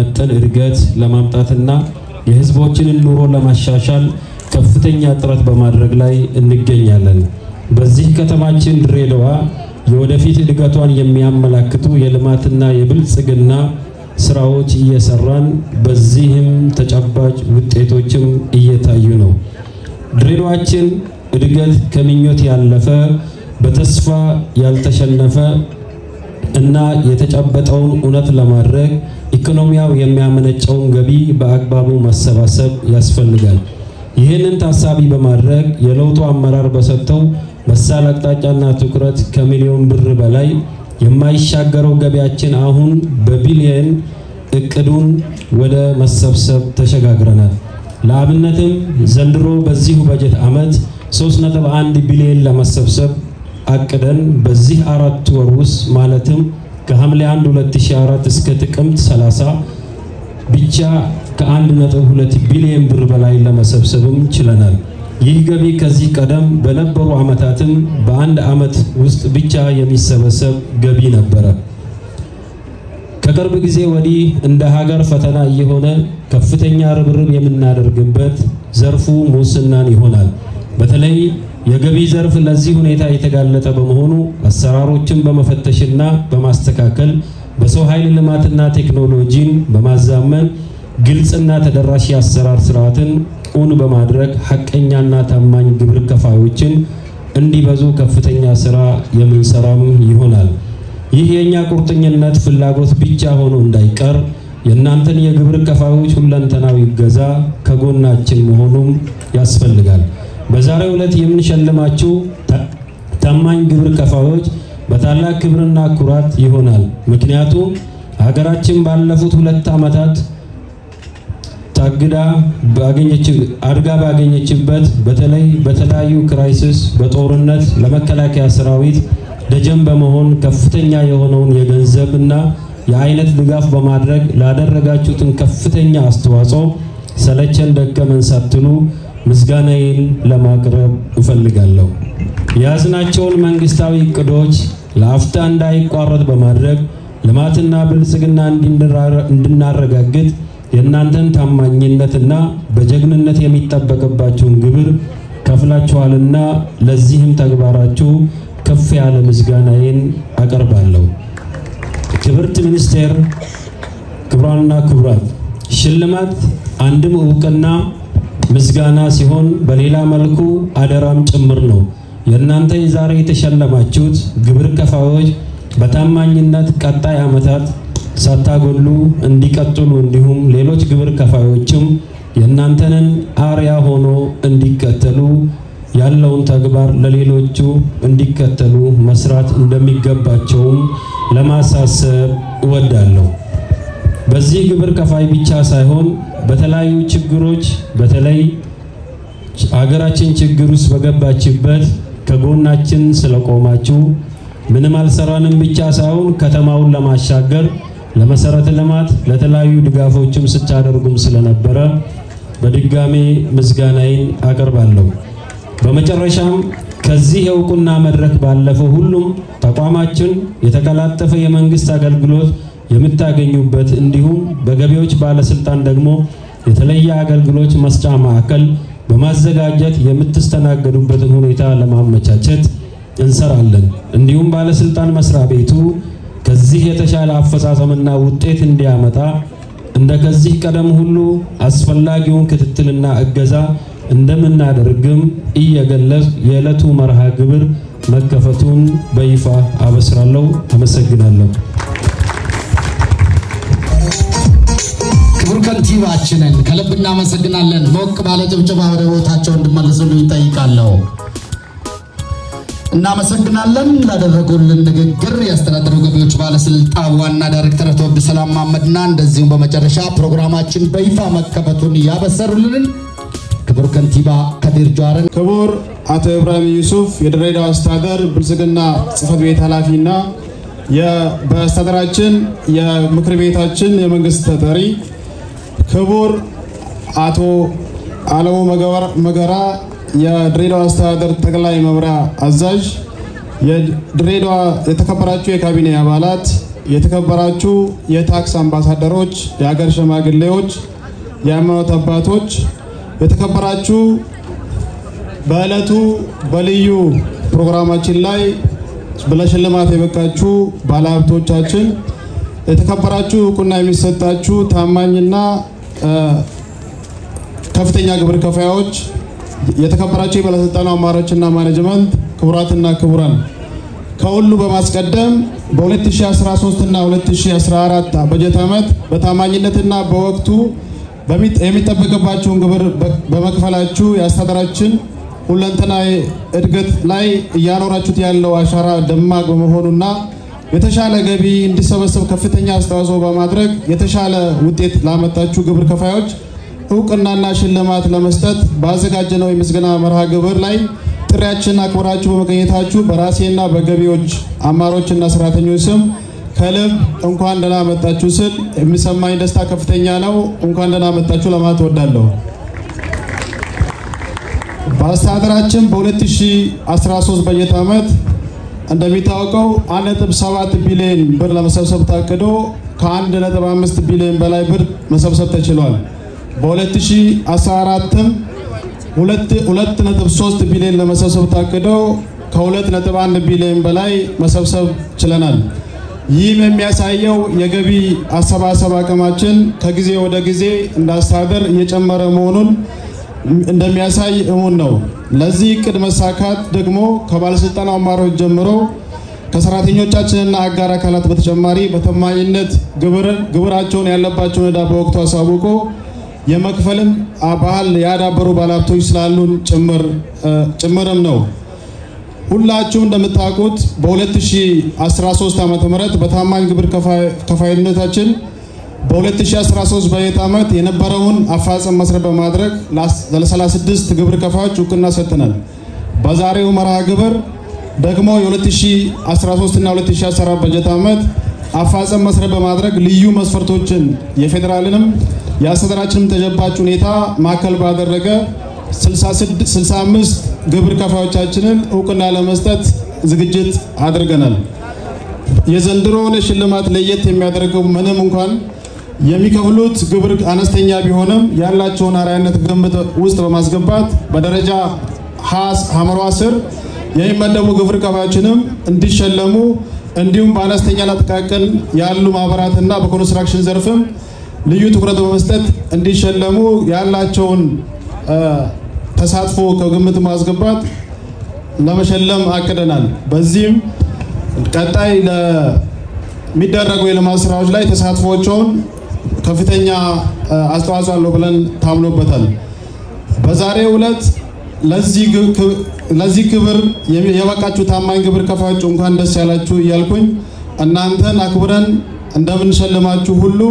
የሚመጥን እድገት ለማምጣትና የህዝቦችን ኑሮ ለማሻሻል ከፍተኛ ጥረት በማድረግ ላይ እንገኛለን። በዚህ ከተማችን ድሬዳዋ የወደፊት እድገቷን የሚያመላክቱ የልማትና የብልጽግና ስራዎች እየሰራን በዚህም ተጨባጭ ውጤቶችም እየታዩ ነው። ድሬዳዋችን እድገት ከምኞት ያለፈ በተስፋ ያልተሸነፈ እና የተጨበጠውን እውነት ለማድረግ ኢኮኖሚያው የሚያመነጨውን ገቢ በአግባቡ ማሰባሰብ ያስፈልጋል። ይህንን ታሳቢ በማድረግ የለውጡ አመራር በሰጠው መሳል አቅጣጫና ትኩረት ከሚሊዮን ብር በላይ የማይሻገረው ገቢያችን አሁን በቢሊየን እቅዱን ወደ መሰብሰብ ተሸጋግረናል። ለአብነትም ዘንድሮ በዚሁ በጀት ዓመት 3.1 ቢሊየን ለመሰብሰብ አቅደን በዚህ 4 ወር ውስጥ ማለትም ከሐምሌ 1 2004 እስከ ጥቅምት 30 ብቻ ከ1.2 ቢሊየን ብር በላይ ለመሰብሰብም ችለናል። ይህ ገቢ ከዚህ ቀደም በነበሩ ዓመታትም በአንድ ዓመት ውስጥ ብቻ የሚሰበሰብ ገቢ ነበር። ከቅርብ ጊዜ ወዲህ እንደ ሀገር ፈተና የሆነ ከፍተኛ ርብርብ የምናደርግበት ዘርፉ ሙስናን ይሆናል። በተለይ የገቢ ዘርፍ ለዚህ ሁኔታ የተጋለጠ በመሆኑ አሰራሮችን በመፈተሽና በማስተካከል በሰው ኃይል ልማትና ቴክኖሎጂን በማዛመን ግልጽና ተደራሽ የአሰራር ስርዓትን ኡን በማድረግ ሐቀኛና ታማኝ ግብር ከፋዮችን እንዲበዙ ከፍተኛ ስራ የምንሰራም ይሆናል። ይህ የኛ ቁርጠኝነት ፍላጎት ብቻ ሆኖ እንዳይቀር የእናንተን የግብር ከፋዮች ሁለንተናዊ ገዛ ከጎናችን መሆኑም ያስፈልጋል። በዛሬው ዕለት የምንሸልማችሁ ታማኝ ግብር ከፋዮች በታላቅ ክብርና ኩራት ይሆናል። ምክንያቱም ሀገራችን ባለፉት 2 ዓመታት አድጋ ባገኘችበት በተለይ በተለያዩ ክራይሲስ በጦርነት ለመከላከያ ሰራዊት ደጀን በመሆን ከፍተኛ የሆነውን የገንዘብና የአይነት ድጋፍ በማድረግ ላደረጋችሁትን ከፍተኛ አስተዋጽኦ ሰለቸን ደከመን ሳትሉ ምስጋናዬን ለማቅረብ እፈልጋለሁ። ያዝናቸውን መንግስታዊ እቅዶች ለአፍታ እንዳይቋረጥ በማድረግ ልማትና ብልጽግና እንድናረጋግጥ የእናንተን ታማኝነትና በጀግንነት የሚጠበቅባችሁን ግብር ከፍላችኋልና ለዚህም ተግባራችሁ ከፍ ያለ ምስጋናዬን አቀርባለሁ። ክብርት ሚኒስቴር፣ ክብራንና ክብራት፣ ሽልማት አንድም ዕውቅና ምስጋና ሲሆን በሌላ መልኩ አደራም ጭምር ነው። የእናንተ የዛሬ የተሸለማችሁት ግብር ከፋዮች በታማኝነት ቀጣይ ዓመታት ሳታጎሉ እንዲቀጥሉ እንዲሁም ሌሎች ግብር ከፋዮችም የእናንተንን አርያ ሆኖ እንዲከተሉ ያለውን ተግባር ለሌሎቹ እንዲከተሉ መስራት እንደሚገባቸውም ለማሳሰብ እወዳለሁ። በዚህ ግብር ከፋይ ብቻ ሳይሆን በተለያዩ ችግሮች በተለይ ሀገራችን ችግር ውስጥ በገባችበት ከጎናችን ስለቆማችሁ ምንም አልሰራንም ብቻ ሳይሆን ከተማውን ለማሻገር ለመሰረተ ልማት ለተለያዩ ድጋፎችም ስታደርጉም ስለነበረ በድጋሜ ምስጋናዬን አቀርባለሁ። በመጨረሻም ከዚህ የዕውቅና መድረክ ባለፈው ሁሉም ተቋማችን የተቀላጠፈ የመንግስት አገልግሎት የምታገኙበት እንዲሁም በገቢዎች ባለስልጣን ደግሞ የተለየ አገልግሎት መስጫ ማዕከል በማዘጋጀት የምትስተናገዱበትን ሁኔታ ለማመቻቸት እንሰራለን። እንዲሁም ባለስልጣን መስሪያ ቤቱ ከዚህ የተሻለ አፈጻጸምና ውጤት እንዲያመጣ እንደከዚህ ቀደም ሁሉ አስፈላጊውን ክትትልና እገዛ እንደምናደርግም እየገለጽ የዕለቱ መርሃ ግብር መከፈቱን በይፋ አበስራለሁ። አመሰግናለሁ። ክቡር ከንቲባችንን ከልብ እናመሰግናለን። ሞቅ ባለ ጭብጨባ ወደ ቦታቸው እንድመለሱልኝ ጠይቃለሁ። እናመሰግናለን። ላደረጉልን ንግግር ያስተዳደሩ ገቢዎች ባለስልጣን ዋና ዳይሬክተር አቶ አብዱሰላም መሐመድና እንደዚሁም በመጨረሻ ፕሮግራማችን በይፋ መከፈቱን ያበሰሩልን ክቡር ከንቲባ ከዲር ጀዋርን፣ ክቡር አቶ ኢብራሂም ዩሱፍ የድሬዳዋ አስተዳደር ብልጽግና ጽሕፈት ቤት ኃላፊና በአስተዳደራችን የምክር ቤታችን የመንግስት ተጠሪ፣ ክቡር አቶ አለሙ መገራ የድሬዳዋ አስተዳደር ጠቅላይ መምሪያ አዛዥ፣ የድሬዳዋ የተከበራችሁ የካቢኔ አባላት፣ የተከበራችሁ የታክስ አምባሳደሮች፣ የሀገር ሽማግሌዎች፣ የሃይማኖት አባቶች፣ የተከበራችሁ በእለቱ በልዩ ፕሮግራማችን ላይ ለሽልማት የበቃችሁ ባለሀብቶቻችን፣ የተከበራችሁ እውቅና የሚሰጣችሁ ታማኝና ከፍተኛ ግብር ከፋዮች፣ የተከበራችሁ የባለስልጣኑ አመራሮችና ማኔጅመንት፣ ክቡራትና ክቡራን፣ ከሁሉ በማስቀደም በ2013 እና 2014 በጀት ዓመት በታማኝነትና በወቅቱ የሚጠበቅባችሁን ግብር በመክፈላችሁ የአስተዳደራችን ሁለንተናዊ እድገት ላይ እያኖራችሁት ያለው አሻራ ደማቅ በመሆኑና የተሻለ ገቢ እንዲሰበሰብ ከፍተኛ አስተዋጽኦ በማድረግ የተሻለ ውጤት ላመጣችሁ ግብር ከፋዮች እውቅናና ሽልማት ለመስጠት ባዘጋጀነው የምስጋና መርሃ ግብር ላይ ጥሪያችንን አክብራችሁ በመገኘታችሁ በራሴና በገቢዎች አመራሮችና ሰራተኞች ስም ከልብ እንኳን ደህና መጣችሁ ስል የሚሰማኝ ደስታ ከፍተኛ ነው። እንኳን ደህና መጣችሁ ለማለት እወዳለሁ። በአስተዳደራችን በ2013 በጀት ዓመት እንደሚታወቀው 1.7 ቢሊዮን ብር ለመሰብሰብ ታቅዶ ከ1.5 ቢሊዮን በላይ ብር መሰብሰብ ተችሏል። በ2014ም 2.3 ቢሊዮን ለመሰብሰብ ታቅዶ ከ2.1 ቢሊዮን በላይ መሰብሰብ ችለናል። ይህም የሚያሳየው የገቢ አሰባሰብ አቅማችን ከጊዜ ወደ ጊዜ እንዳስተዳደር እየጨመረ መሆኑን እንደሚያሳይ እሙን ነው። ለዚህ እቅድ መሳካት ደግሞ ከባለስልጣን አመራሮች ጀምሮ ከሰራተኞቻችንና አጋር አካላት በተጨማሪ በታማኝነት ግብራቸውን ያለባቸውን ዕዳ በወቅቱ አሳውቆ የመክፈልም ባህል ያዳበሩ ባለሀብቶች ስላሉን ጭምርም ነው። ሁላችሁም እንደምታውቁት በ2013 ዓመተ ምህረት በታማኝ ግብር ከፋይነታችን በ2013 በጀት ዓመት የነበረውን አፋጽም መስረት በማድረግ ለ36 ግብር ከፋዮች እውቅና ሰጥተናል። በዛሬው መርሃ ግብር ደግሞ የ2013 እና 2014 በጀት ዓመት አፋጽም መስረት በማድረግ ልዩ መስፈርቶችን የፌደራልንም የአስተዳደራችንን ተጨባጭ ሁኔታ ማዕከል ባደረገ 65 ግብር ከፋዮቻችንን እውቅና ለመስጠት ዝግጅት አድርገናል። የዘንድሮውን ሽልማት ለየት የሚያደርገው ምንም እንኳን የሚከፍሉት ግብር አነስተኛ ቢሆንም ያላቸውን አርአያነት ግምት ውስጥ በማስገባት በደረጃ ሐመሯ ስር የሚመደቡ ግብር ከፋዮችንም እንዲሸለሙ እንዲሁም በአነስተኛና ጥቃቅን ያሉ ማህበራትና በኮንስትራክሽን ዘርፍም ልዩ ትኩረት በመስጠት እንዲሸለሙ ያላቸውን ተሳትፎ ከግምት ማስገባት ለመሸለም አቅደናል። በዚህም ቀጣይ ለሚደረጉ የልማት ስራዎች ላይ ተሳትፎቸውን ከፍተኛ አስተዋጽኦ አለው ብለን ታምኖበታል። በዛሬው ዕለት ለዚህ ክብር የበቃችሁ ታማኝ ግብር ከፋዮች እንኳን ደስ ያላችሁ እያልኩኝ እናንተን አክብረን እንደምንሸልማችሁ ሁሉ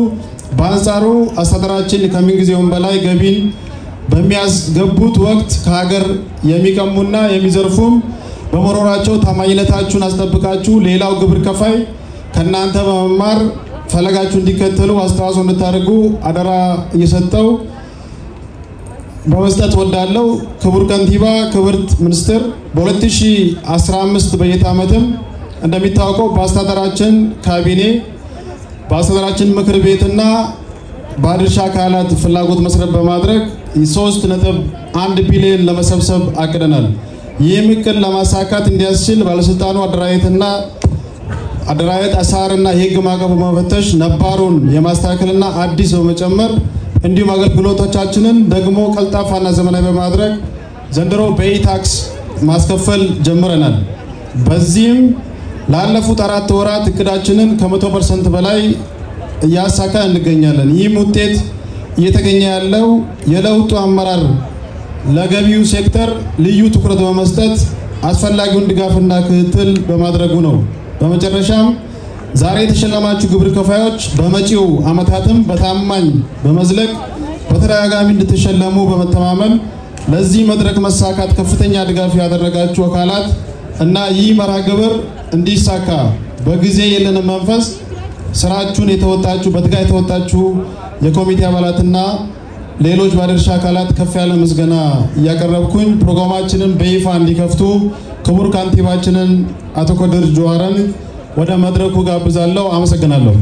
በአንጻሩ አስተዳደራችን ከምንጊዜውም በላይ ገቢን በሚያስገቡት ወቅት ከሀገር የሚቀሙና የሚዘርፉም በመኖራቸው ታማኝነታችሁን አስጠብቃችሁ ሌላው ግብር ከፋይ ከናንተ በመማር ፈለጋችሁ እንዲከተሉ አስተዋጽኦ እንድታደርጉ አደራ እየሰጠው በመስጠት ወዳለው ክቡር ከንቲባ፣ ክብርት ሚኒስትር በ2015 በጀት ዓመትም እንደሚታወቀው በአስተዳደራችን ካቢኔ በአስተዳደራችን ምክር ቤትና ባለድርሻ አካላት ፍላጎት መሰረት በማድረግ 3.1 ቢሊዮን ለመሰብሰብ አቅደናል። ይህም እቅድ ለማሳካት እንዲያስችል ባለስልጣኑ አደራጀት አሰራርና የህግ ማዕቀፍ በመፈተሽ ነባሩን የማስተካከልና አዲስ በመጨመር እንዲሁም አገልግሎቶቻችንን ደግሞ ቀልጣፋና ዘመናዊ በማድረግ ዘንድሮ በኢታክስ ማስከፈል ጀምረናል። በዚህም ላለፉት 4 ወራት እቅዳችንን ከ100% በላይ እያሳካን እንገኛለን። ይህም ውጤት እየተገኘ ያለው የለውጡ አመራር ለገቢው ሴክተር ልዩ ትኩረት በመስጠት አስፈላጊውን ድጋፍና ክትትል በማድረጉ ነው። በመጨረሻም ዛሬ የተሸለማችሁ ግብር ከፋዮች በመጪው ዓመታትም በታማኝ በመዝለቅ በተደጋጋሚ እንድትሸለሙ በመተማመን ለዚህ መድረክ መሳካት ከፍተኛ ድጋፍ ያደረጋችሁ አካላት እና ይህ መርሃ ግብር እንዲሳካ በጊዜ የለንም መንፈስ ስራችሁን የተወጣችሁ በትጋት የተወጣችሁ የኮሚቴ አባላትና ሌሎች ባለድርሻ አካላት ከፍ ያለ ምስጋና እያቀረብኩኝ ፕሮግራማችንን በይፋ እንዲከፍቱ ክቡር ካንቲባችንን አቶ ከድር ጀዋርን ወደ መድረኩ ጋብዛለሁ። አመሰግናለሁ።